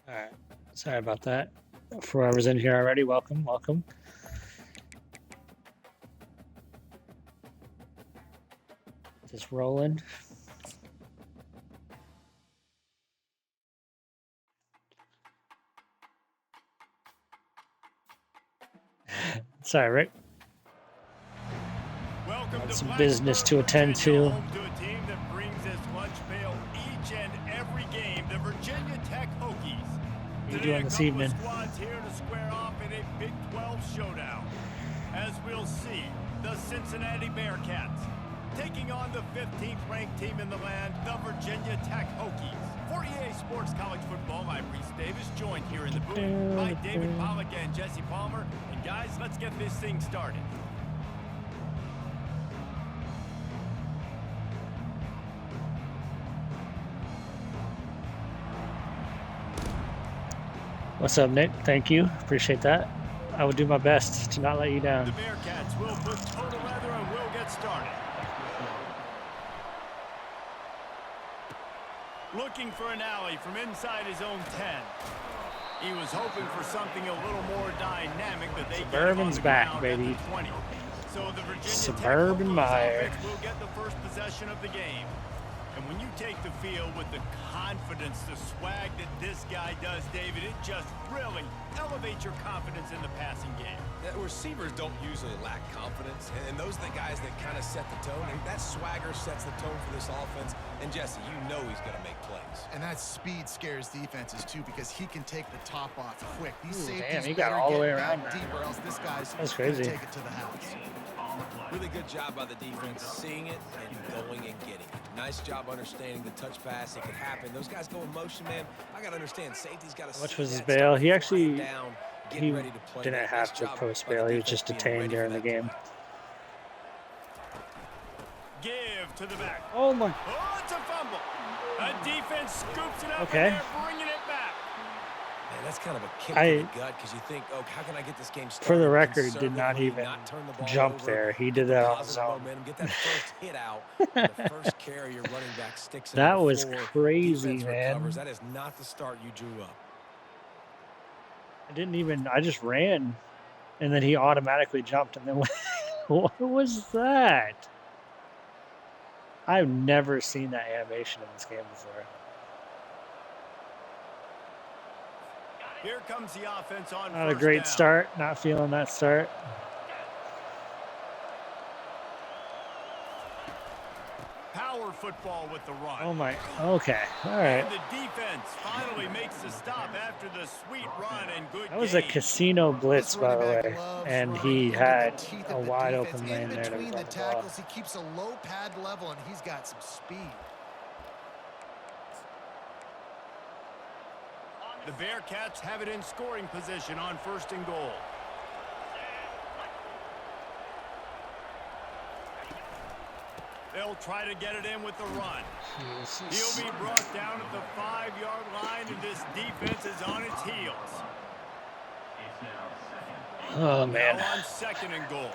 All right. Sorry about that. For whoever's in here already, welcome, welcome. Just rolling. Sorry, Rick. Welcome to Some business to attend to. Home to a team that brings this lunch pail each and every game, the Virginia Tech Hokies. What are you doing this evening? Squads here to square off in a Big 12 showdown. As we'll see, the Cincinnati Bearcats taking on the 15th ranked team in the land, the Virginia Tech Hokies. For EA Sports College Football, I'm Reese Davis, joined here in the booth by David Pollack and Jesse Palmer. And guys, let's get this thing started. What's up, Nick? Thank you. Appreciate that. I will do my best to not let you down. The Bearcats will put total leather and we'll get started. Looking for an alley from inside his own 10. He was hoping for something a little more dynamic, but they Suburban's back, baby. So the Virginia Suburban Meyer will get the first possession of the game. And when you take the field with the confidence, the swag that this guy does, David, it just really elevates your confidence in the passing game. Receivers don't usually lack confidence, and those are the guys that kind of set the tone. And that swagger sets the tone for this offense. And Jesse, you know he's going to make plays. And that speed scares defenses too, because he can take the top off quick. These damn, safeties he got all the way around deep, or else this guy's That's crazy. Take it to the house. Really good job by the defense, seeing it and going and getting it. Nice job understanding the touch pass. It could happen. Those guys go in motion, man. I got to understand, safety's got to. How much was his bail? He actually didn't have to post bail. He was just detained during the game. Give to the back. Oh my. Oh, it's a fumble. A defense scoops it up. Okay. And they're bringing it back. Man, that's kind of a kick in the gut, because you think, oh, how can I get this game started? For the record, did not even jump there. He did that on his own. Get that first hit out. The first carry, your running back sticks it. That was crazy, man. That is not the start you drew up. I just ran, and then he automatically jumped, and then what was that? I've never seen that animation in this game before. Here comes the offense on Not a great start. Not feeling that start. Power football with the run. Oh my. Okay. All right. And the defense finally makes the stop after the sweet run and good That was a casino blitz, by the way, and he had a wide open lane there. Between the tackles, he keeps a low pad level, and he's got some speed. The Bearcats have it in scoring position on 1st and goal. They'll try to get it in with the run. He'll be brought down at the 5-yard line, and this defense is on its heels. Oh, man. Now on 2nd and goal.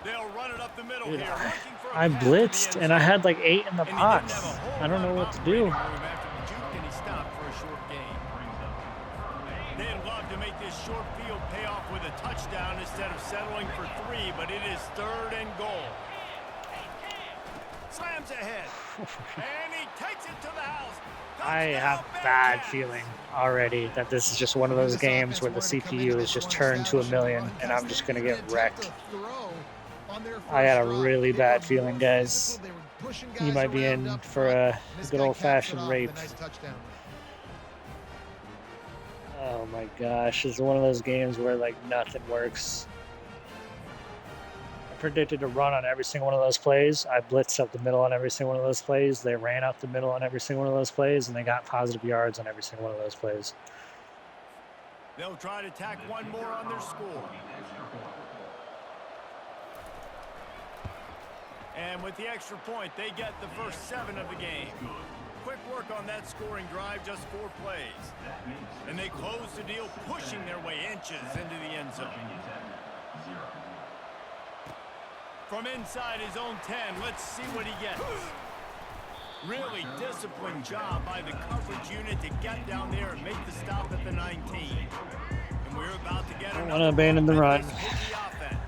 They'll run it up the middle Dude, here. I blitzed, and I had like 8 in the pot. I don't know what to do. They'd love to make this short field pay off with a touchdown instead of settling for 3, but it is 3rd and goal. Slams ahead, and he takes it to the house. I have a bad feeling already that this is just one of those games where the CPU is just turned to 1,000,000, and I'm just going to get wrecked. I got a really bad feeling, guys. You might be in for a good old-fashioned rape. Oh my gosh, this is one of those games where like nothing works. I predicted a run on every single one of those plays. I blitzed up the middle on every single one of those plays. They ran up the middle on every single one of those plays, and they got positive yards on every single one of those plays. They'll try to tack one more on their score. And with the extra point, they get the first 7 of the game. Quick work on that scoring drive, just 4 plays. And they close the deal, pushing their way inches into the end zone. From inside his own 10, let's see what he gets. Really disciplined job by the coverage unit to get down there and make the stop at the 19. And we're about to get I don't want to abandon the run.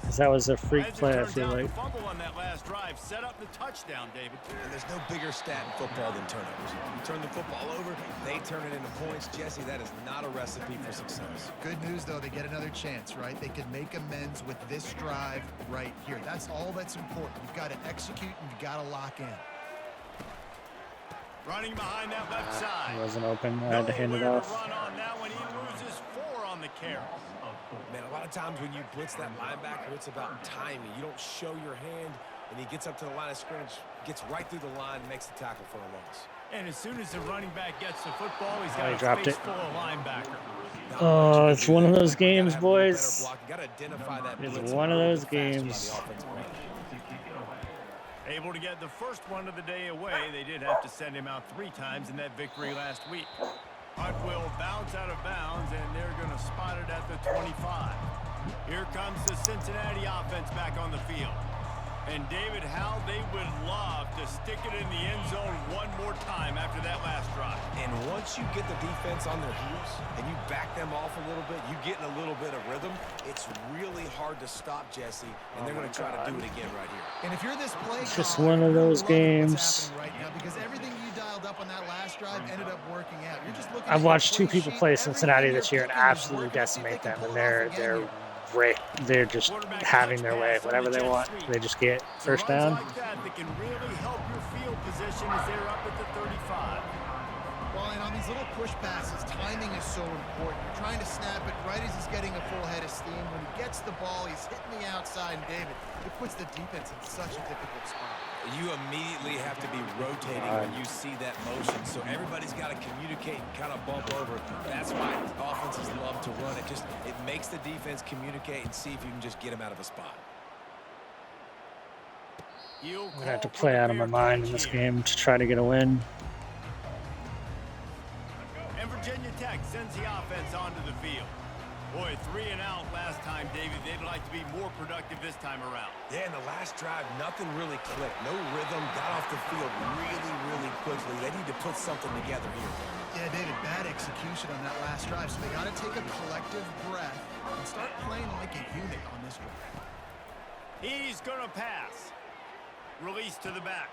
Because that was a freak As it play, I turns feel out, like. the fumble on that last drive set up the touchdown, David. And there's no bigger stat in football than turnovers. You turn the football over, they turn it into points. Jesse, that is not a recipe for success. Good news, though, they get another chance, right? They can make amends with this drive right here. That's all that's important. You've got to execute and you've got to lock in. Running behind that left side. It wasn't open. I had to hand it off. Run on that one. He loses 4 on the carry. Man, a lot of times when you blitz that linebacker, it's about timing. You don't show your hand, and he gets up to the line of scrimmage, gets right through the line, and makes the tackle for a loss. And as soon as the running back gets the football, he's Oh, got he a dropped face it. full of linebacker. Oh, it's one of those games, boys. It's It's one of those games. Able to get the first one of the day away. They did have to send him out 3 times in that victory last week. Hunt will bounce out of bounds, and they're going to spot it at the 25. Here comes the Cincinnati offense back on the field. And David, how they would love to stick it in the end zone one more time after that last drive. And once you get the defense on their heels and you back them off a little bit, you get in a little bit of rhythm, it's really hard to stop, Jesse, and they're going to try to do it again right here. And if you're this play It's just caller, one of you're those loving games. what's happening right now because everything you dialed up on that last drive ended up working out. You're just looking I've at your watched 2 play people sheet, play everything Cincinnati you're this year and picking is absolutely working. See if decimate they can them, and pull it off again they're here. they're just having their way. Whatever they want, they just get first down. Runs like that can really help your field position as they're up at the 35. Well, and on these little push passes, timing is so important. You're trying to snap it right as he's getting a full head of steam. When he gets the ball, he's hitting the outside, and David, it puts the defense in such a difficult spot. You immediately have to be rotating when you see that motion, so everybody's got to communicate and kind of bump over. That's why offenses love to run it. It makes the defense communicate and see if you can just get them out of a spot. I'm gonna have to play out of my mind in this game to try to get a win. And Virginia Tech sends the offense onto the field. Boy, 3 and out last time, David. They'd like to be more productive this time around. Yeah, in the last drive, nothing really clicked. No rhythm, got off the field really quickly. They need to put something together here. Yeah, David, bad execution on that last drive, so they got to take a collective breath and start playing like a unit on this drive. He's going to pass. Release to the back.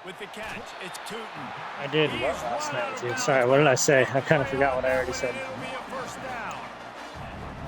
With the catch, it's Tootin. I did what last night, dude. Sorry, what did I say? I kind of forgot what I already said. It'll be a first down.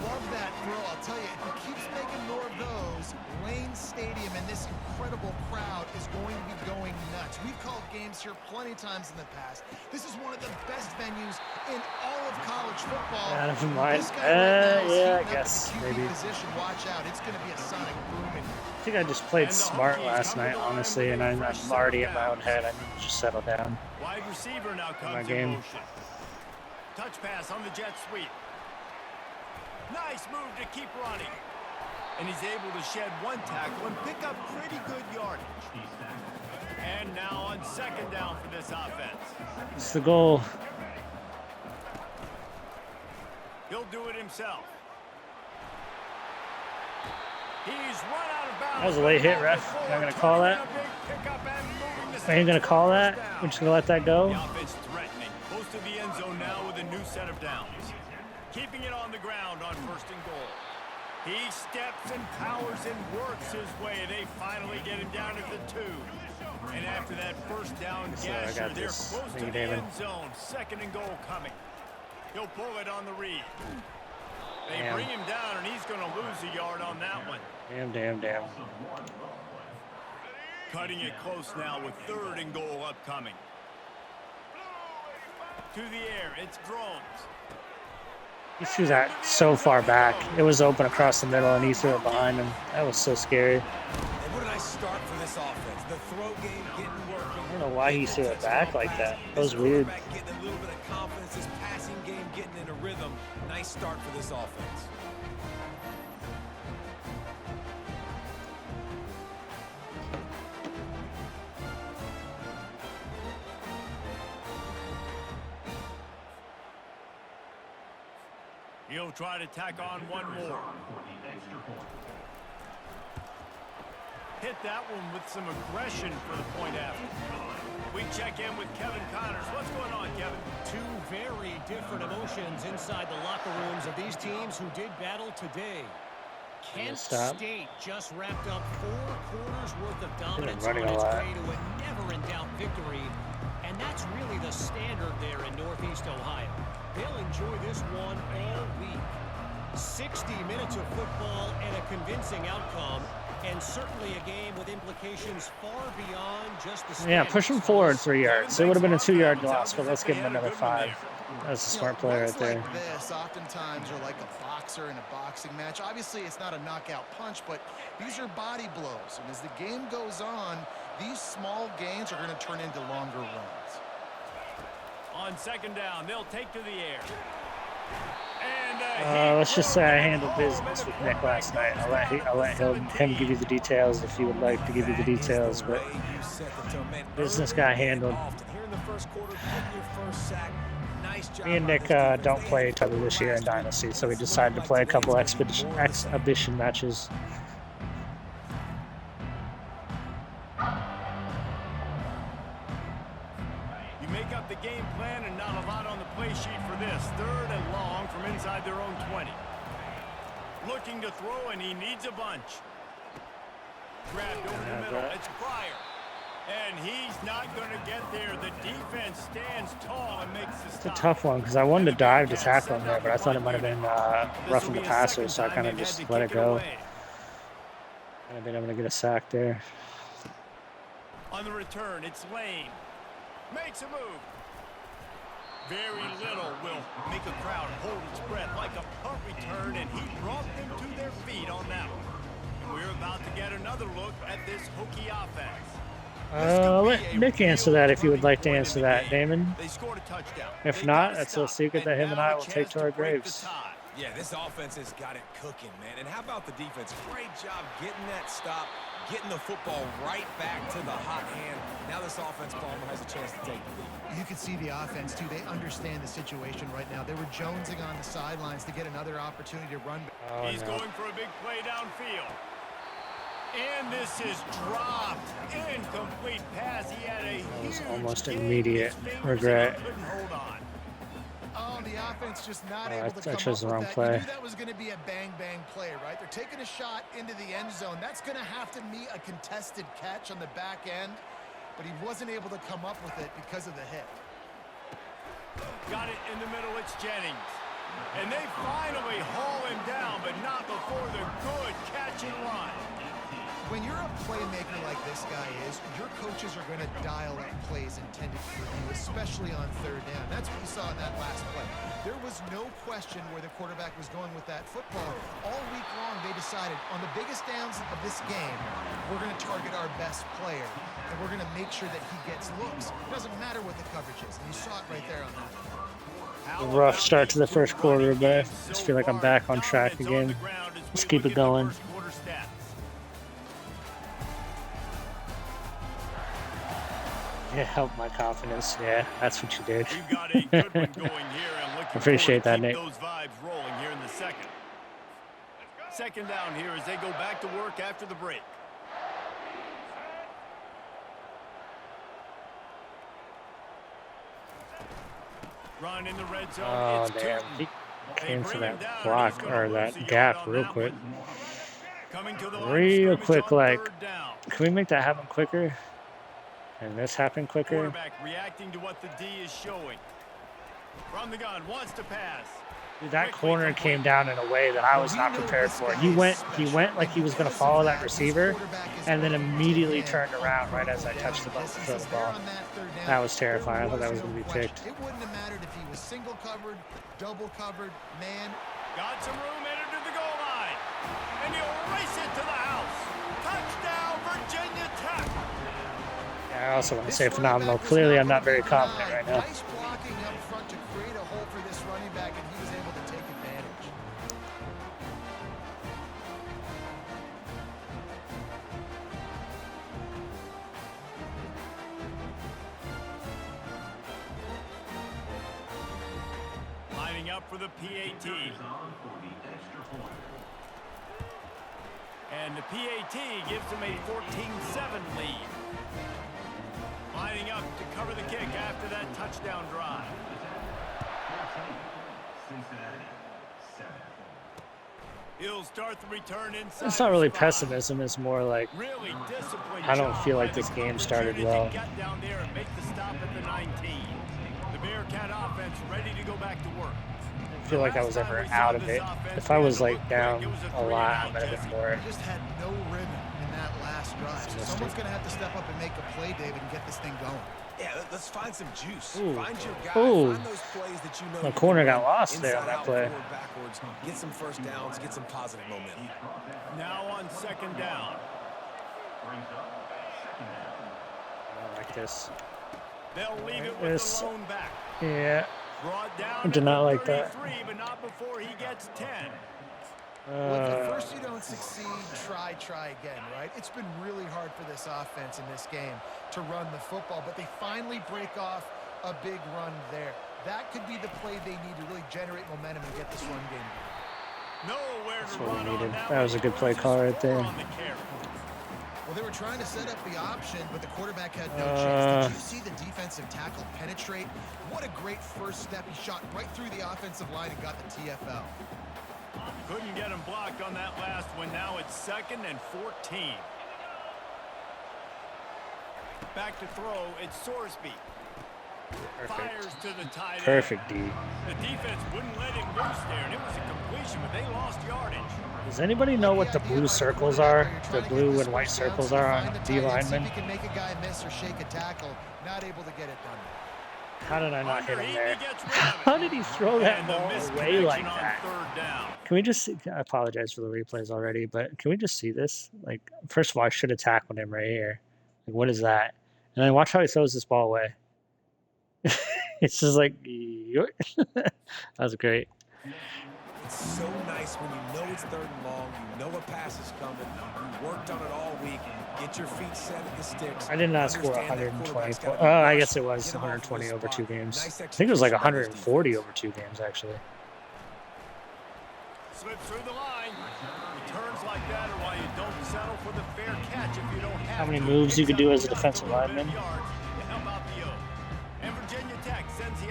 Love that throw. I'll tell you, if he keeps making more of those, Lane Stadium and this incredible crowd is going to be going nuts. We've called games here plenty of times in the past. This is one of the best venues in all of college football. Yeah, never mind. This guy right now is Yeah, I heating up guess, at the QB maybe. position. Watch out. It's going to be a sonic boom in here. I think I just played smart last night, honestly, and I'm already in my own head. I need to just settle down. Wide receiver now my comes game. in motion. Touch pass on the jet sweep. Nice move to keep running. And he's able to shed 1 tackle and pick up pretty good yardage. And now on 2nd down for this offense. It's the goal. He'll do it himself. He's run out of bounds. That was a late hit, ref. Not gonna call that. I ain't gonna call that. We're just gonna let that go. The offense threatening. Close to the end zone now with a new set of downs. Keeping it on the ground on 1st and goal. He steps and powers and works his way. They finally get him down at the 2. And after that first down I gasher, got they're this. close to Thank you, the David. end zone. 2nd and goal coming. He'll pull it on the read. They Damn. bring him down, and he's going to lose a yard on that one. Damn. Cutting it close now with 3rd and goal upcoming. To the air, it's Drones. He threw that so far back. It was open across the middle, and he threw it behind him. That was so scary. And what a nice start for this offense. The throw game getting working. I don't know why he threw it back like that. That was weird. Getting a little bit of confidence. His passing game getting in a rhythm. Nice start for this offense. He'll try to tack on one more. hit that one with some aggression for the point after. We check in with Kevin Connors. What's going on, Kevin? Two very different emotions inside the locker rooms of these teams who did battle today. Kent State just wrapped up 4 quarters worth of dominance on its way to a never-in-doubt victory. And that's really the standard there in Northeast Ohio. They'll enjoy this one all week. 60 minutes of football and a convincing outcome, and certainly a game with implications far beyond just the Yeah, push him forward 3 yards. It would have been a 2-yard loss, but let's give him another 5. That's a smart play right there. Like this oftentimes are like a boxer in a boxing match. Obviously, it's not a knockout punch, but these are body blows. And as the game goes on, these small gains are going to turn into longer runs. On second down, they'll take to the air. And let's just say I handled business with Nick last night. I'll let him give you the details if you would like to give you the details, but business got handled. Me and Nick don't play each other this year in Dynasty, so we decided to play a couple exhibition matches. You make up the game plan and not a lot on the play sheet for this. 3rd and long from inside their own 20. Looking to throw, and he needs a bunch. Grabbed over the middle. It's Pryor. And he's not going to get there. The defense stands tall and makes the stop. It's a tough one because I wanted to dive to tackle him there, but I thought it might have been roughing the passer, so I kind of just let it go. And I've been able to get a sack there. On the return, it's Lane. Makes a move. Very little will make a crowd hold its breath like a punt return, and he brought them to their feet on that one. And we're about to get another look at this Hokie offense. Let Nick answer that if you would like to answer that, Damon. They scored a touchdown. If not, that's a secret that him and I will take to our graves. Yeah, this offense has got it cooking, man. And how about the defense? Great job getting that stop, getting the football right back to the hot hand. Now this offense, Palmer, has a chance to take the lead. You can see the offense, too. They understand the situation right now. They were jonesing on the sidelines to get another opportunity to run. He's going for a big play downfield. And this is dropped. Incomplete pass. He had a huge almost immediate regret. couldn't hold on. Oh, the offense just not able to come I chose up the wrong with that. play. You knew that was going to be a bang-bang play, right? They're taking a shot into the end zone. That's going to have to meet a contested catch on the back end, but he wasn't able to come up with it because of the hit. Got it in the middle. It's Jennings. And they finally haul him down, but not before the good catch and run. When you're a playmaker like this guy is, your coaches are going to dial up plays intended for you, especially on 3rd down. That's what you saw in that last play. There was no question where the quarterback was going with that football. All week long, they decided on the biggest downs of this game, we're going to target our best player, and we're going to make sure that he gets looks. It doesn't matter what the coverage is, and you saw it right there on that. A rough start to the first quarter, but I just feel like I'm back on track again. Let's keep it going. Yeah, help my confidence. Yeah, that's what you did. Appreciate that, Nate. Those vibes rolling here in the second. Second down here as they go back to work after the break. Run in the red zone. Oh, damn. He came for that block or that gap real quick. Real quick, like, can we make that happen quicker? And this happened quicker. Quarterback reacting to what the D is showing. From the gun, wants to pass. Dude, that corner came down in a way that I was not prepared for. He went like he was going to follow that receiver, and then immediately turned around right as I touched the ball to throw the ball. That was terrifying. I thought that was going to be picked. It wouldn't have mattered if he was single covered, double covered, man. Got some room, entered to the goal line, and he'll race it to the house. Touchdown, Virginia Tech. I also want to say phenomenal. Clearly, I'm not very confident right now. Nice blocking up front to create a hole for this running back, and he was able to take advantage. Lining up for the PAT. And the PAT gives them a 14-7 lead. Lining up to cover the kick after that touchdown drive. He'll start the return inside. It's not really pessimism. It's more like really I don't feel like this game started well. Get down there and make the stop at the 19. The Bearcat offense ready to go back to work. I feel like I was ever out of it. If I was like down a lot, I might have been more. Just had no rhythm in that last drive. So someone's going to have to step up and make a play, David, and get this thing going. Yeah, let's find some juice. Ooh. Find your guy. Ooh. Find those plays that you know. My corner got lost there on that Inside play. out, forward, backwards. Get some first downs. Get some positive momentum. Now on second down. I like this. They'll leave it with the lone back. Yeah. Brought down I did not like that. 33, but not before he gets 10. Look, at first you don't succeed, try again, right? It's been really hard for this offense in this game to run the football, but they finally break off a big run there. That could be the play they need to really generate momentum and get this run game going. Nowhere That's to what run we on needed. that That was a good play call right there. On the carry. Well, they were trying to set up the option, but the quarterback had no chance. Did you see the defensive tackle penetrate? What a great first step. He shot right through the offensive line and got the TFL. Couldn't get him blocked on that last one. Now it's 2nd and 14. Back to throw. It's Sorsby. Fires to the tight end. Perfect D. The defense wouldn't let him loose there, and it was a completion, but they lost yardage. Does anybody know what the blue circles are? The blue and white circles are on D linemen? He can make a guy miss or shake a tackle. Not able to get it done. How did I not hit him there? How did he throw that ball away like that? Can we just see, I apologize for the replays already, but can we just see this? Like, first of all, I should have tackled him right here. Like, what is that? And then watch how he throws this ball away. It's just like, that was great. It's so nice when you know it's 3rd and long, you know a pass is coming, you worked on it all week, get your feet set at the sticks. I did not score 120. I guess it was 120 over 2 games. I think it was like 140 over 2 games, actually. Slips through the line. Returns like that are why you don't settle for the fair catch if you don't have How many moves you could do as a defensive lineman?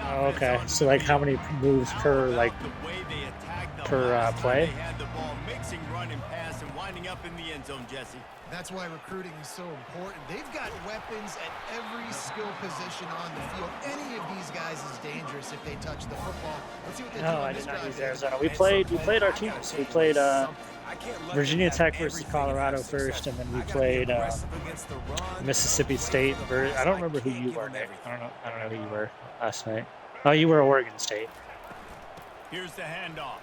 Oh, okay. So like how many moves per like per play? They had the ball mixing run and pass and winding up in the end zone, Jesse. That's why recruiting is so important. They've got weapons at every skill position on the field. Any of these guys is dangerous if they touch the football. Let's see what they do. No, I did not use Arizona. We played our teams. We played Virginia Tech versus Colorado first, and then we played Mississippi State. I don't remember who you were, Nick. I don't know who you were last night. Oh, you were Oregon State. Here's the handoff.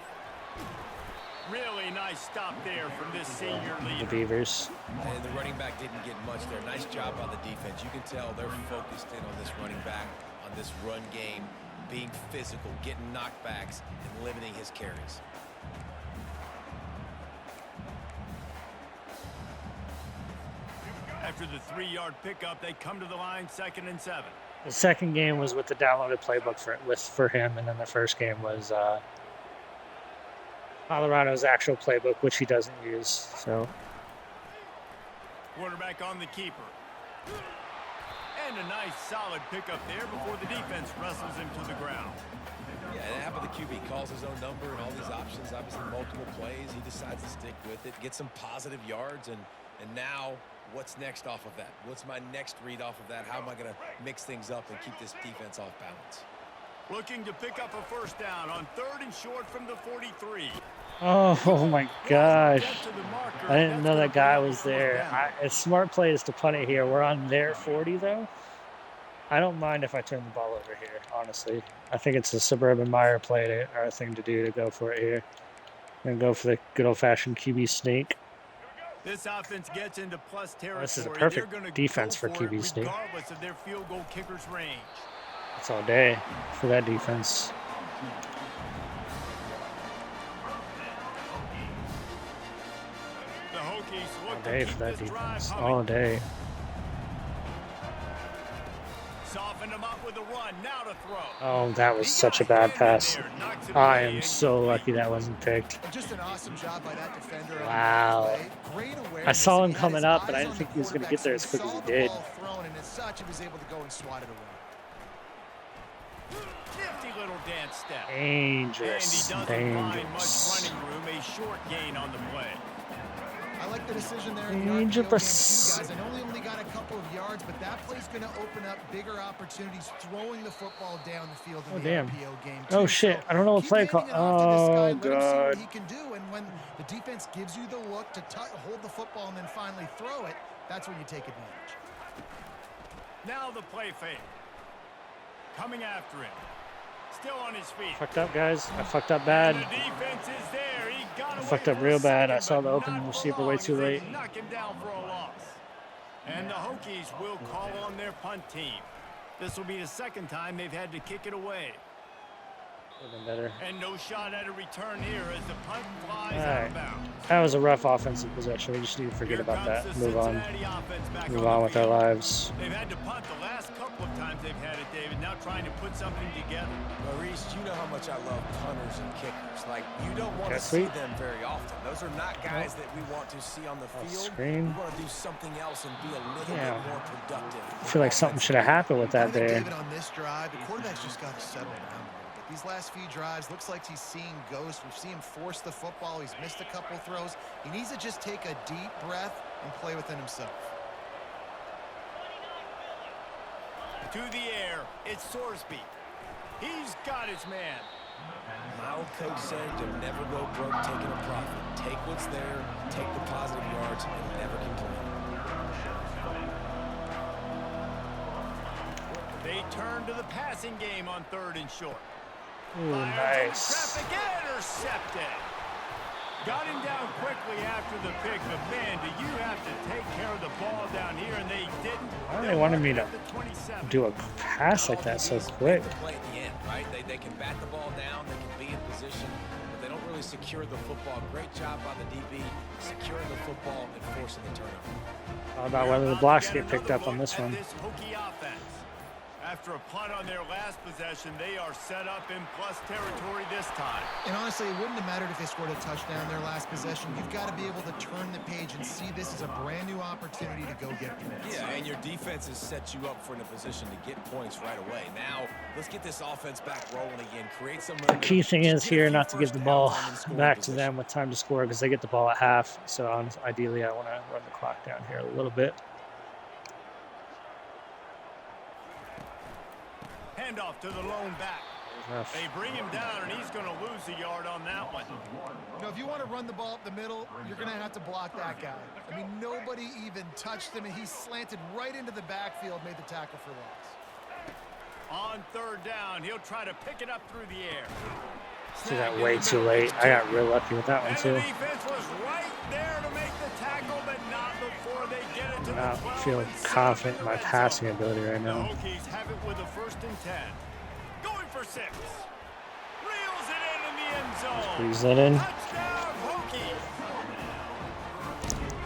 Really nice stop there from this senior leader. The Beavers. And the running back didn't get much there. Nice job on the defense. You can tell they're focused in on this running back, on this run game, being physical, getting knockbacks, and limiting his carries. After the 3-yard pickup, they come to the line 2nd and 7. The second game was with the downloaded playbook for him, and then the first game was Colorado's actual playbook, which he doesn't use. So quarterback on the keeper. And a nice solid pickup there before the defense wrestles him to the ground. Yeah, and half of the QB calls his own number and all these options, obviously multiple plays. He decides to stick with it, get some positive yards, and now what's next off of that? What's my next read off of that? How am I going to mix things up and keep this defense off balance? Looking to pick up a first down on 3rd and short from the 43. Oh my gosh. I didn't know that guy was there. A smart play is to punt it here. We're on their 40, though. I don't mind if I turn the ball over here, honestly. I think it's a Suburban Meyer play or thing to do to go for it here. And go for the good old-fashioned QB sneak. This offense gets into plus territory. This is a perfect defense for QB sneak. Regardless of their field goal kicker's range. It's all day for that defense. The Hokies look All day to for keep that this drive defense. humming. All day. Soften them up with the run. Now to throw. Oh, that was such a bad pass. I am so lucky that wasn't picked. Just an awesome job by that defender. Wow. Great awareness. I saw him He had coming his up, but I eyes didn't on think the he was going to get quarterback, there so as quick as he saw the did. ball thrown, and as such, he was able to go and swat it away. Nifty little dance step. Dangerous. And he doesn't find much Dangerous. running room. A short gain on the play. I like the decision there in the RPO game too, guys. I know they only got a couple of yards, but that play's going to open up bigger opportunities throwing the football down the field in the RPO game too. Oh shit! I don't know what play call. Oh god! He can do, and when the defense gives you the look to hold the football and then finally throw it, that's when you take advantage. Now the play fake. Coming after him. Still on his feet. Fucked up, guys. I fucked up bad. And the defense is there. He got I away fucked up for real a bad. I second, saw the but open not for receiver way long too as they late. knock him down for a loss. And the Hokies will call on their punt team. This will be the second time they've had to kick it away. Better. And no shot at a return here as the punt flies out of bounds. That was a rough offensive possession. We just need to forget about that. Move on. Move on with our lives. They've had to punt the last couple of times they've had it, David. Now trying to put something together. Maurice, you know how much I love punters and kickers. Like, you don't want to see them very often. Those are not guys that we want to see on the field. We want to do something else and be a little bit more productive. I feel like something should have happened with that there. David, on this drive, the quarterback's just got to settle down. These last few drives, looks like he's seeing ghosts. We've seen him force the football. He's missed a couple throws. He needs to just take a deep breath and play within himself. To the air, it's Sorsby. He's got his man. My old coach said to never go broke taking a profit. Take what's there, take the positive yards, and never complain. They turn to the passing game on 3rd and short. Ooh, nice. Traffic intercepted. Got him down quickly after the pick, but man, do you have to take care of the ball down here, and they didn't. Why they wanted me to do a pass like that so quick? Play at the end, right? They can bat the ball down, they can be in position, but they don't really secure the football. Great job by the DB securing the football and forcing the turnover. How about whether the blocks get picked up on this one? After a punt on their last possession, they are set up in plus territory this time. And honestly, it wouldn't have mattered if they scored a touchdown their last possession. You've got to be able to turn the page and see this as a brand new opportunity to go get points. Yeah, and your defense has set you up for in a position to get points right away. Now, let's get this offense back rolling again. Create some The key thing is here not to give the ball back to them with time to score because they get the ball at half. So ideally, I want to run the clock down here a little bit. Handoff to the lone back. They bring him down, and he's going to lose a yard on that one. You know, if you want to run the ball up the middle, you're going to have to block that guy. I mean, nobody even touched him, and he slanted right into the backfield, made the tackle for loss. On 3rd down, he'll try to pick it up through the air. See that way too late. I got real lucky with that one too. And the defense was right there to make the tackle, but not before they get it to I the 12 feel confident in my passing ability right now. The Hokies have it with a 1st and 10. Going for 6. Reels it in the end zone. Squeeze that in. Touchdown, Hokies.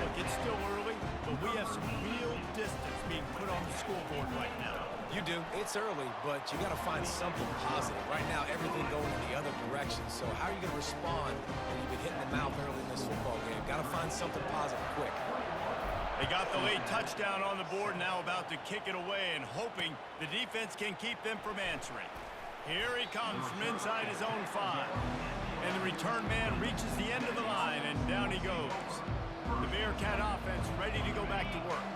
Look, it's still early, but we have some real distance being put on the scoreboard right now. You do. It's early, but you got to find something positive. Right now, everything going in the other direction. So how are you going to respond when you've been hitting the mouth early in this football game? Got to find something positive quick. They got the late touchdown on the board, now about to kick it away and hoping the defense can keep them from answering. Here he comes from inside his own 5. And the return man reaches the end of the line, and down he goes. The Bearcat offense ready to go back to work.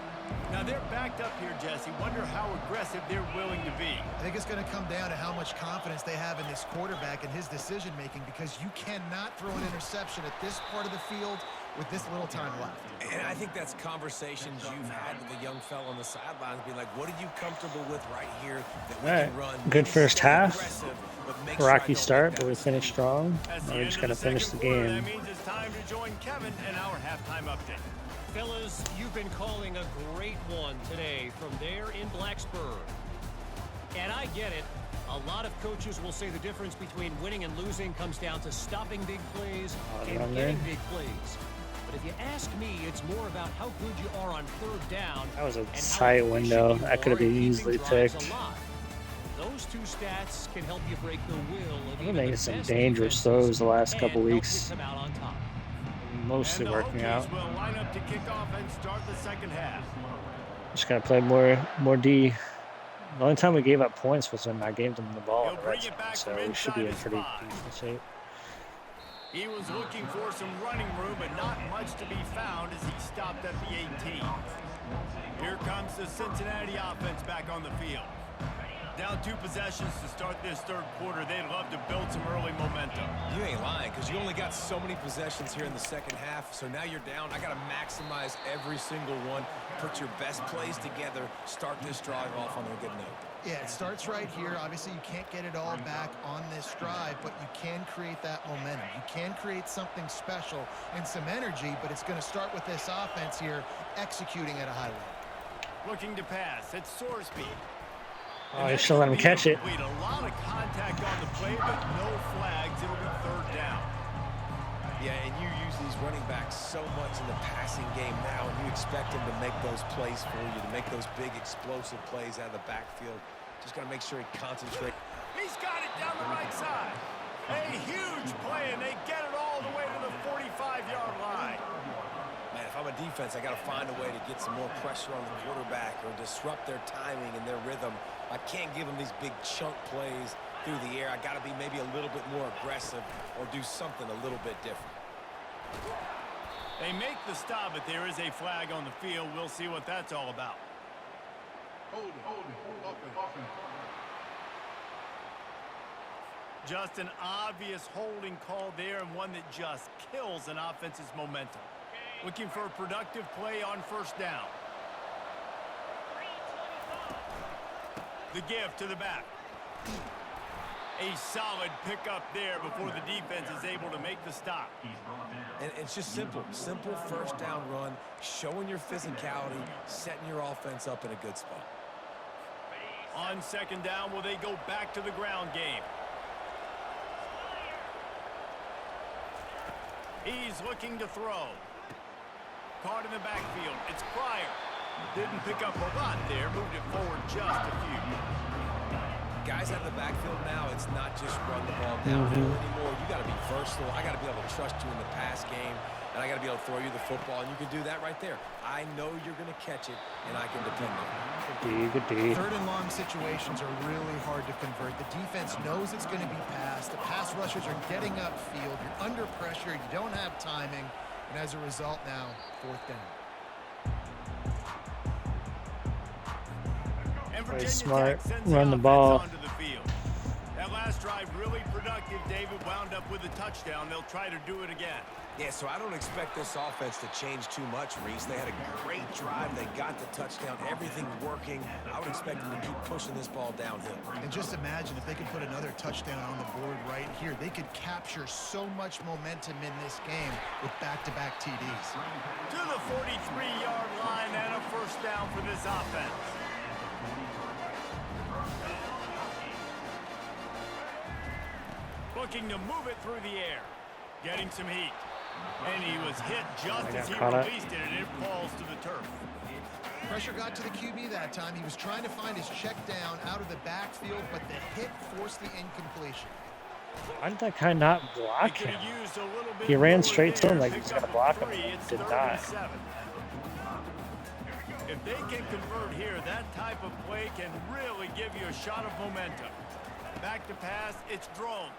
Now they're backed up here, Jesse. Wonder how aggressive they're willing to be. I think it's going to come down to how much confidence they have in this quarterback and his decision-making, because you cannot throw an interception at this part of the field with this little time left. And I think that's conversations you've had with a young fella on the sidelines, being like, what are you comfortable with right here that we can run? Good first half. Rocky Sure start, but we finished strong. Now we just got to finish the game. That means it's time to join Kevin in our halftime update. Fellas, you've been calling a great one today from there in Blacksburg. And I get it. A lot of coaches will say the difference between winning and losing comes down to stopping big plays and getting big plays. But if you ask me, it's more about how good you are on 3rd down. That was a tight window. That could have been easily picked. Those two stats can help you break the will of I've been even making the some best dangerous defenses throws the last couple and help you weeks. come out on top. Mostly And the working out. Hokies will line up to kick off and start the second half. Just gotta play more D. The only time we gave up points was when I gave them the ball in the red zone, so we should be in pretty decent shape. He was looking for some running room, but not much to be found as he stopped at the 18. Here comes the Cincinnati offense back on the field. Down 2 possessions to start this third quarter. They'd love to build some early momentum. You ain't lying, because you only got so many possessions here in the second half, so now you're down. I got to maximize every single one, put your best plays together, start this drive off on a good note. Yeah, it starts right here. Obviously, you can't get it all back on this drive, but you can create that momentum. You can create something special and some energy, but it's going to start with this offense here executing at a high level. Looking to pass. It's Sorsby. Oh, you should let him catch it. A lot of contact on the play, but no flags. It'll be third down. Yeah, and you use these running backs so much in the passing game now, and you expect them to make those plays for you, to make those big explosive plays out of the backfield. Just got to make sure he concentrates. He's got it down the right side. A huge play, and they get it all the way to the 45-yard line. Man, if I'm a defense, I got to find a way to get some more pressure on the quarterback or disrupt their timing and their rhythm. I can't give them these big chunk plays through the air. I got to be maybe a little bit more aggressive or do something a little bit different. They make the stop, but there is a flag on the field. We'll see what that's all about. Just an obvious holding call there, and one that just kills an offense's momentum. Looking for a productive play on first down. The give to the back. A solid pickup there before the defense is able to make the stop. And it's just simple first down run, showing your physicality, setting your offense up in a good spot. On second down, will they go back to the ground game? He's looking to throw. Caught in the backfield. It's Pryor. Didn't pick up a lot there. Moved it forward just a few. Guys out of the backfield now, it's not just run the ball downfield anymore. You got to be versatile. I got to be able to trust you in the pass game, and I got to be able to throw you the football, and you can do that right there. I know you're going to catch it, and I can depend on it. Good D. Third and long situations are really hard to convert. The defense knows it's going to be passed. The pass rushers are getting upfield. You're under pressure. You don't have timing. And as a result now, fourth down. Play smart, run the ball. That last drive really productive. David wound up with a touchdown. They'll try to do it again. Yeah, so I don't expect this offense to change too much, Reese. They had a great drive. They got the touchdown. Everything working. I would expect them to keep pushing this ball downhill. And just imagine if they could put another touchdown on the board right here. They could capture so much momentum in this game with back-to-back TDs. To the 43-yard line and a first down for this offense. Looking to move it through the air. Getting some heat. And he was hit just as he released it, and it falls to the turf. Pressure got to the QB that time. He was trying to find his check down out of the backfield, but the hit forced the incompletion. Why did that guy not block him? He ran straight to him like he was going to block him, and did not. If they can convert here, that type of play can really give you a shot of momentum. Back to pass, it's Drones.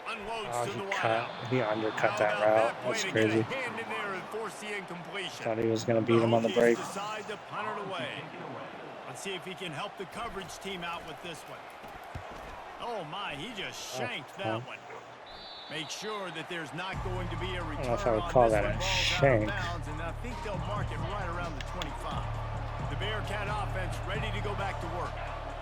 Unloads to the wideout. He undercut that route. That's crazy. Thought he was going to beat him on the break. Decide to punt it away. Let's see if he can help the coverage team out with this one. Oh my, he just shanked that one. Make sure that there's not going to be a return. I don't know if I would call that a shank. And I think they'll mark it right around the 25. The Bearcat offense ready to go back to work.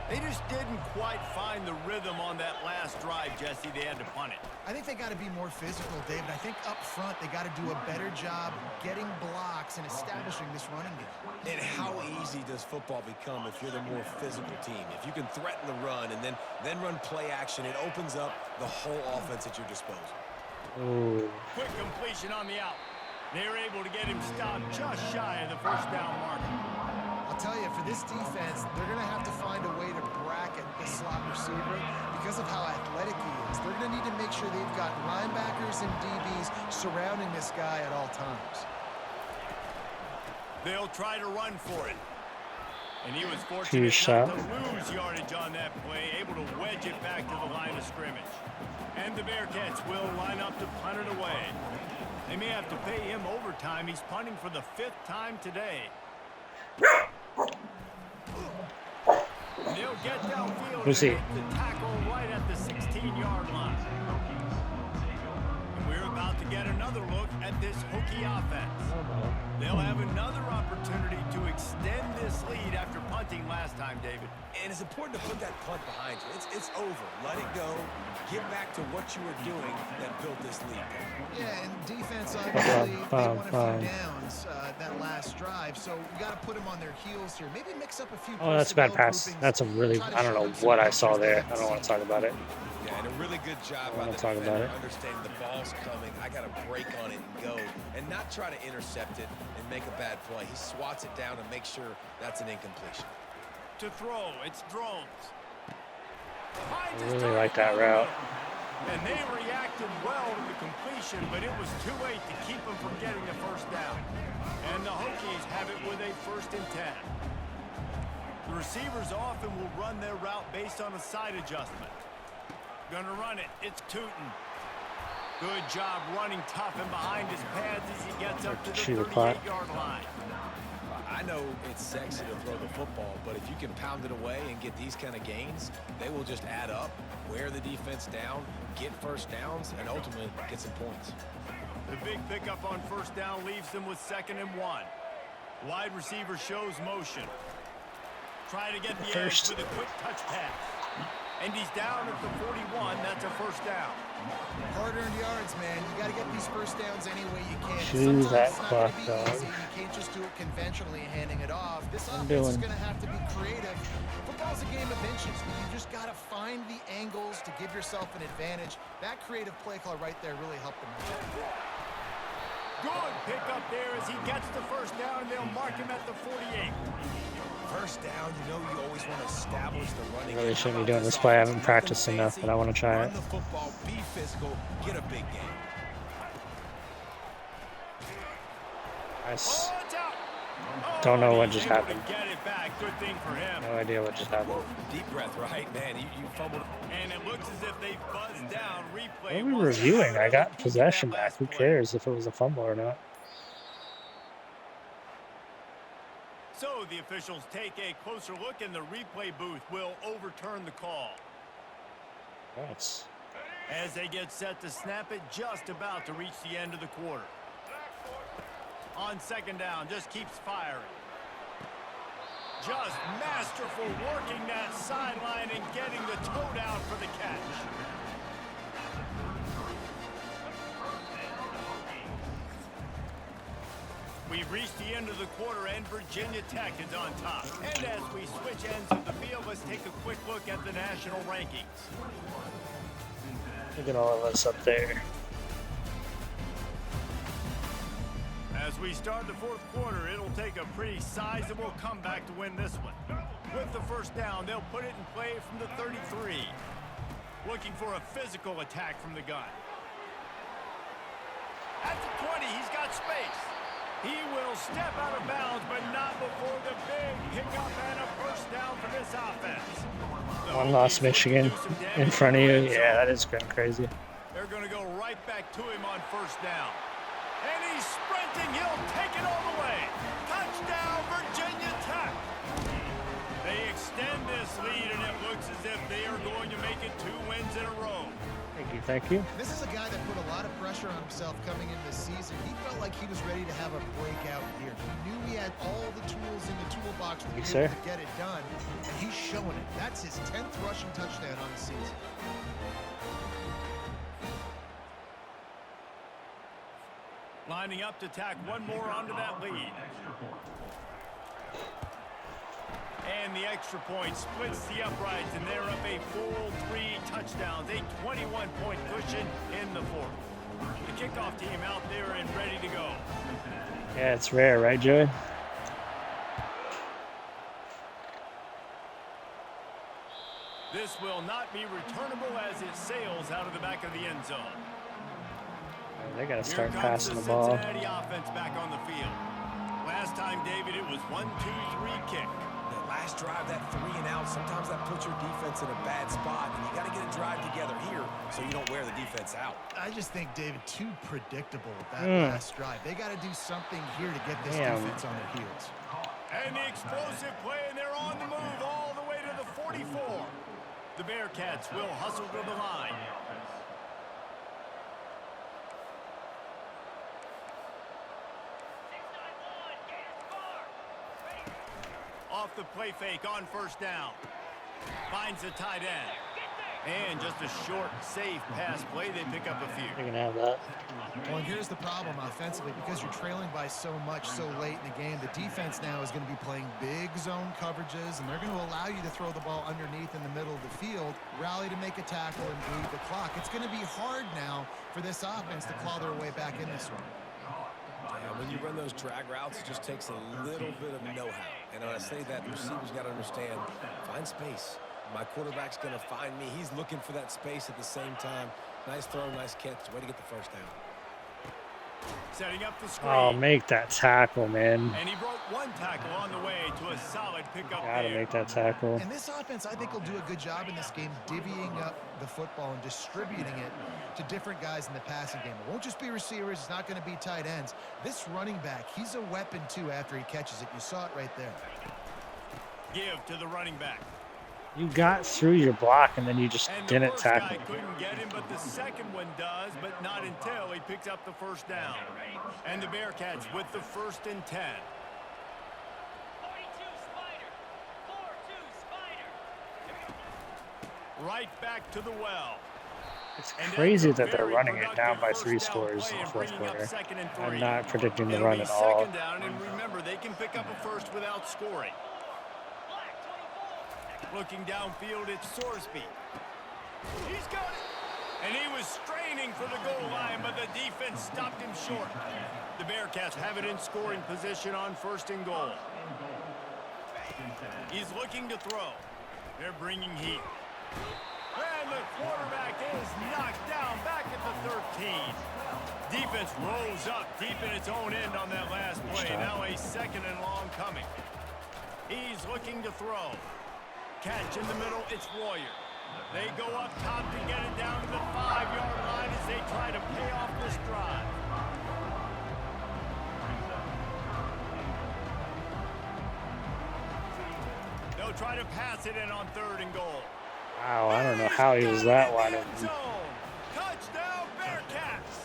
They just didn't quite find the rhythm on that last drive, Jesse. They had to punt it. I think they got to be more physical, David. I think up front they got to do a better job getting blocks and establishing this running game. And how easy does football become if you're the more physical team? If you can threaten the run and then run play action, it opens up the whole offense at your disposal. Ooh. Quick completion on the out. They're able to get him stopped just shy of the first down marker. I'll tell you, for this defense, they're going to have to find a way to bracket the slot receiver because of how athletic he is. They're going to need to make sure they've got linebackers and DBs surrounding this guy at all times. They'll try to run for it. And he was fortunate not to lose yardage on that play, able to wedge it back to the line of scrimmage. And the Bearcats will line up to punt it away. They may have to pay him overtime. He's punting for the 5th time today. They'll get downfield and make the tackle right at the 16-yard line. And we're about to get another look at this Hokie offense. They'll have another opportunity to extend this lead after punting last time, David. And it's important to put that punt behind you. It's over. Let it go. Get back to what you were doing that built this lead. Yeah, and defense, obviously, they won a few downs that last drive, so you got to put them on their heels here. Maybe mix up a few. Oh, that's a bad pass. That's a really, I don't know what I saw there. I don't want to talk about it. Yeah, and a really good job by the defender understanding the ball's coming. I got to break on it and go, and not try to intercept it and make a bad play. He swats it down and makes sure that's an incompletion. To throw, it's drones. I really like that route. And they reacted well to the completion, but it was too late to keep them from getting the first down. And the Hokies have it with a 1st and 10. The receivers often will run their route based on a side adjustment. Gonna run it. It's Tootin. Good job running tough and behind his pads as he gets up to the 38-yard line. I know it's sexy to throw the football, but if you can pound it away and get these kind of gains, they will just add up, wear the defense down, get first downs, and ultimately get some points. The big pickup on 1st down leaves them with 2nd and 1. Wide receiver shows motion. Try to get the edge with a quick touch pass. And he's down at the 41. That's a 1st down. Hard-earned yards, man. You got to get these first downs any way you can. Choose that clock, dog. You can't just do it conventionally and handing it off. This offense is going to have to be creative. Football's a game of inches. You just got to find the angles to give yourself an advantage. That creative play call right there really helped them out. Good pick up there as he gets the 1st down, and they'll mark him at the 48. First down, you know you always want to establish the running. I really shouldn't be doing this play. I haven't practiced enough, but I want to try it. Run the football, be physical, get a big game. Nice. Don't know what just happened. Get it back. Good thing for him. No idea what just happened. Deep breath, right? Man, you fumbled. And it looks as if they buzzed down. Replay. What are we reviewing? I got possession back. Who cares if it was a fumble or not? So the officials take a closer look, and the replay booth will overturn the call. Nice. As they get set to snap it, just about to reach the end of the quarter. On 2nd down, just keeps firing. Just masterful working that sideline and getting the toe down for the catch. We've reached the end of the quarter, and Virginia Tech is on top. And as we switch ends of the field, let's take a quick look at the national rankings. Look at all of us up there. As we start the 4th quarter, it'll take a pretty sizable comeback to win this one. With the 1st down, they'll put it in play from the 33. Looking for a physical attack from the gun. At the 20, he's got space. He will step out of bounds, but not before the big pickup and a 1st down for this offense. One loss, Michigan in front of you. Yeah, that is kind of crazy. They're going to go right back to him on 1st down. And he's sprinting. He'll take it all the way. Touchdown, Virginia Tech. They extend this lead, and it looks as if they are going to make it 2 wins in a row. Thank you, thank you. This is a guy that put a lot of pressure on himself coming into this season. He felt like he was ready to have a breakout year. He knew he had all the tools in the toolbox to be able to get it done, and he's showing it. That's his 10th rushing touchdown on the season. Lining up to tack one more onto that lead. And the extra point splits the uprights, and they're up a full 3 touchdowns, a 21-point cushion in the 4th. The kickoff team out there and ready to go. Yeah, it's rare, right, Joey? This will not be returnable as it sails out of the back of the end zone. They got to start Here passing comes the ball. Cincinnati offense back on the field. Last time, David, it was 1-2-3 kick. That last drive, that 3 and out, sometimes that puts your defense in a bad spot, and you got to get a drive together here so you don't wear the defense out. I just think, David, too predictable that last drive. They got to do something here to get this defense on their heels. And the explosive play, and they're on the move all the way to the 44. The Bearcats will hustle to the line. Off the play fake on first down. Finds the tight end. And just a short, safe pass play. They pick up a few. They can have that. Well, and here's the problem offensively. Because you're trailing by so much so late in the game, the defense now is going to be playing big zone coverages, and they're going to allow you to throw the ball underneath in the middle of the field, rally to make a tackle, and bleed the clock. It's going to be hard now for this offense to claw their way back in this one. When you run those drag routes, it just takes a little bit of know-how. And when I say that, the receivers got to understand, find space. My quarterback's going to find me. He's looking for that space at the same time. Nice throw, nice catch. Way to get the first down. Setting up the screen. Oh, make that tackle, man. And he broke one tackle on the way to a solid pickup. Gotta make that tackle. And this offense, I think, will do a good job in this game divvying up the football and distributing it to different guys in the passing game. It won't just be receivers. It's not going to be tight ends. This running back, he's a weapon, too, after he catches it. You saw it right there. Give to the running back. You got through your block, and then you just didn't tackle. The first guy couldn't get him, but the second one does, but not until he picks up the first down. And the Bearcats with the 1st and 10. 42 Spider. 4-2 Spider. Right back to the well. It's crazy that they're running it down by 3 scores in the 4th quarter. I'm not predicting the run at all. Second down, and remember, they can pick up a first without scoring. Looking downfield, it's Sorsby. He's got it. And he was straining for the goal line, but the defense stopped him short. The Bearcats have it in scoring position on 1st and goal. He's looking to throw. They're bringing heat. And the quarterback is knocked down back at the 13. Defense rolls up deep in its own end on that last play. Now a 2nd and long coming. He's looking to throw. Catch in the middle, it's Royer. They go up top to get it down to the 5-yard line as they try to pay off this drive. They'll try to pass it in on 3rd and goal. Wow, I don't know how he was that wide open. Touchdown, Bearcats!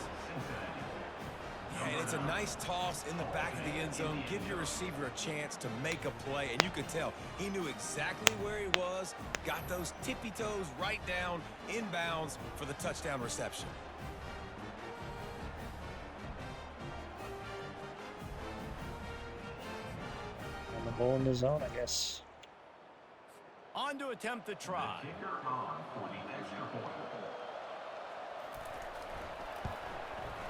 And it's a nice toss in the back of the end zone. Give your receiver a chance to make a play, and you could tell he knew exactly where he was, got those tippy toes right down, inbounds for the touchdown reception. On the ball in the zone, I guess. On to attempt the try.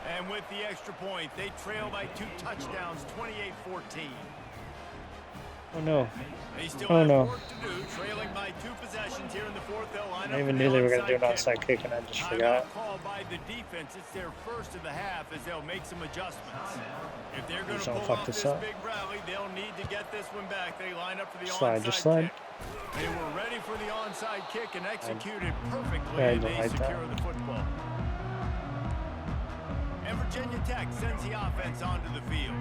And with the extra point, they trail by 2 touchdowns, 28-14. Oh no. They still Oh have no. work to do, trailing by 2 possessions here in the 4th. They'll line up I even for the knew they were going to do an onside onside kick, and I just Timeout forgot. called by the defense. It's their first of the half as they'll make some adjustments. If they're going to Don't pull fuck off this this up. big rally, they'll need to get this one back. They line up for the Slide, onside just slide. kick. They were ready for the onside kick and executed perfectly, Yeah, I and don't they like that. secure the football. And Virginia Tech sends the offense onto the field.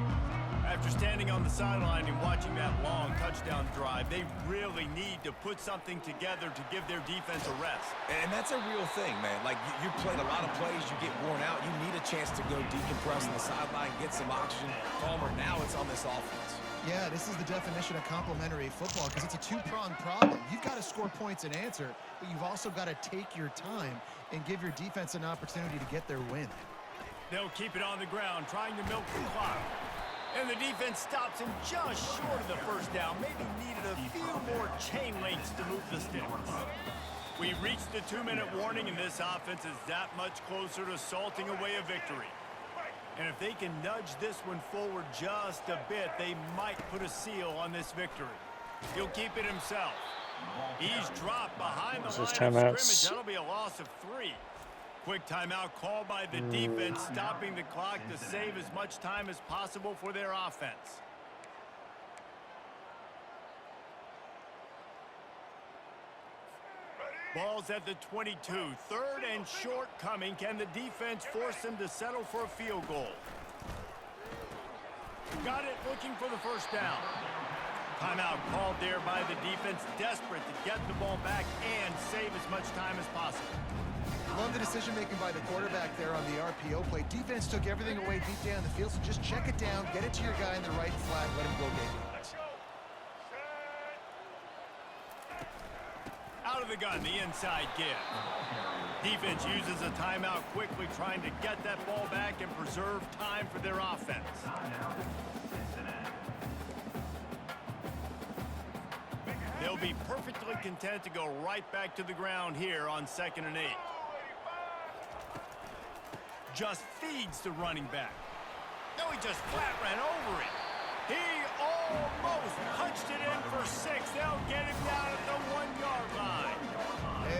After standing on the sideline and watching that long touchdown drive, they really need to put something together to give their defense a rest. And that's a real thing, man. Like, you played a lot of plays, you get worn out. You need a chance to go decompress on the sideline, get some oxygen. Palmer, now it's on this offense. Yeah, this is the definition of complementary football because it's a 2-pronged problem. You've got to score points and answer, but you've also got to take your time and give your defense an opportunity to get their win. They'll keep it on the ground, trying to milk the clock. And the defense stops him just short of the first down. Maybe needed a few more chain links to move the sticks. We reached the 2-minute warning, and this offense is that much closer to salting away a victory. And if they can nudge this one forward just a bit, they might put a seal on this victory. He'll keep it himself. He's dropped behind the This is line of timeouts. scrimmage. That'll be a loss of 3. Quick timeout called by the defense, stopping the clock to save as much time as possible for their offense. Ball's at the 22. 3rd and short coming. Can the defense force them to settle for a field goal? Got it, looking for the first down. Timeout called there by the defense, desperate to get the ball back and save as much time as possible. Love the decision-making by the quarterback there on the RPO play. Defense took everything away deep down the field, so just check it down, get it to your guy in the right flat, let him go get it. Out of the gun, the inside give. Defense uses a timeout quickly, trying to get that ball back and preserve time for their offense. They'll be perfectly content to go right back to the ground here on 2nd and 8. Just feeds the running back. No, he just flat ran over it. He almost punched it in for 6. They'll get him down at the 1-yard line.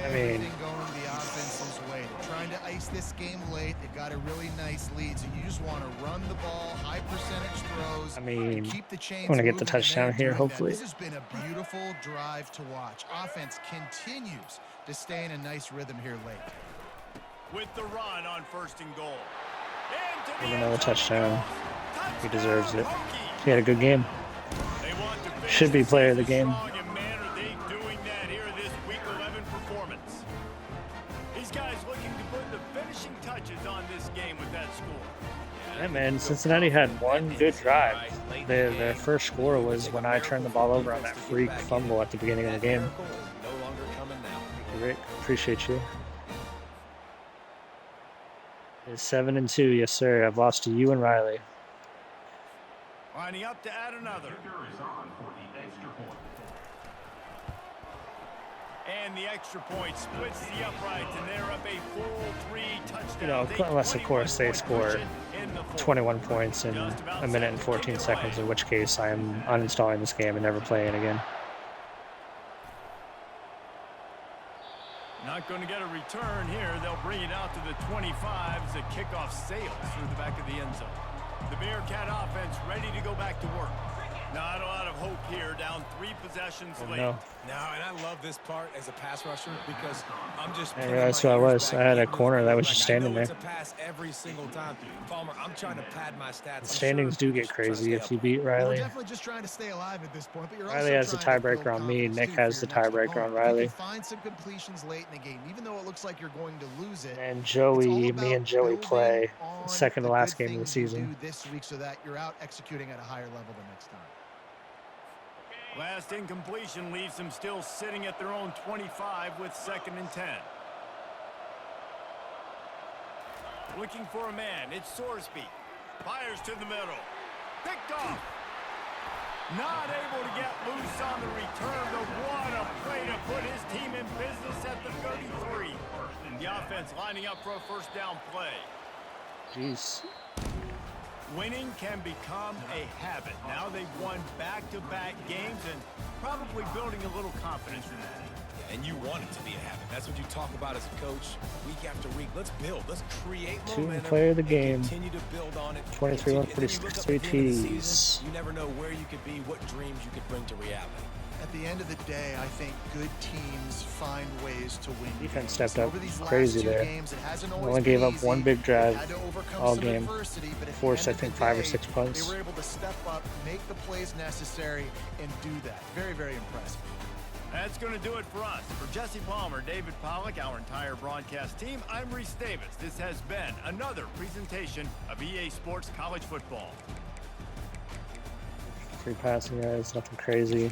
Everything going the offense's way. They're trying to ice this game late. They've got a really nice lead, so you just want to run the ball, high percentage throws. I mean, keep the chains I'm going to get the moving, touchdown and here, doing that. hopefully. This has been a beautiful drive to watch. Offense continues to stay in a nice rhythm here late. With the run on 1st and goal. Another touchdown. He deserves it. He had a good game. Should be player of the game. These guys looking to put the finishing touches on this game with that score. Yeah, man, Cincinnati had one good drive. Their first score was when I turned the ball over on that freak fumble at the beginning of the game. Rick, appreciate you. It's 7-2, yes sir. I've lost to you and Riley. Lining up to add another. And the extra point splits the uprights, and they're up a full 3 touchdowns. You know, unless of course they score 21 points in a minute and 14 seconds, in which case I am uninstalling this game and never playing it again. Not going to get a return here. They'll bring it out to the 25 as the kickoff sails through the back of the end zone. The Bearcat offense ready to go back to work. Not a lot of hope here, down 3 possessions late. No. Now, and I love this part as a pass rusher because I'm just. Yeah, that's who I was. I had a corner that was just standing there. It's a pass every single time. Palmer, I'm trying to pad my stats. The standings do get crazy if you beat Riley. We're definitely just trying to stay alive at this point, but you're Riley has the tiebreaker on me. Nick has the tiebreaker on Riley. Find some completions late in the game, even though it looks like you're going to lose it. And Joey, me and Joey play second to last game of the season. This week, so that you're out executing at a higher level the next time. Last incompletion leaves them still sitting at their own 25 with 2nd and 10. Looking for a man. It's Sorsby. Fires to the middle. Picked off. Not able to get loose on the return, but what a play to put his team in business at the 33. The offense lining up for a first down play. Jeez. Winning can become a habit. Now they've won back-to-back games and probably building a little confidence in that. And you want it to be a habit. That's what you talk about as a coach week after week. Let's build. Let's create momentum. Player of the game. Continue to build on it. 23, 146, 3 T's. You never know where you could be, what dreams you could bring to reality. At the end of the day, I think good teams find ways to win. Defense stepped up crazy there. Only gave up one big drive all game. Forced, I think, 5 or 6 punts. They were able to step up, make the plays necessary, and do that. Very, very impressive. That's going to do it for us. For Jesse Palmer, David Pollack, our entire broadcast team, I'm Reese Davis. This has been another presentation of EA Sports College Football. 3 passing yards, nothing crazy.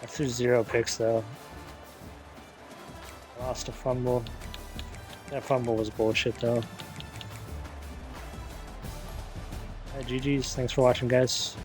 I threw 0 picks though. Lost a fumble. That fumble was bullshit though. Alright, GG's. Thanks for watching, guys.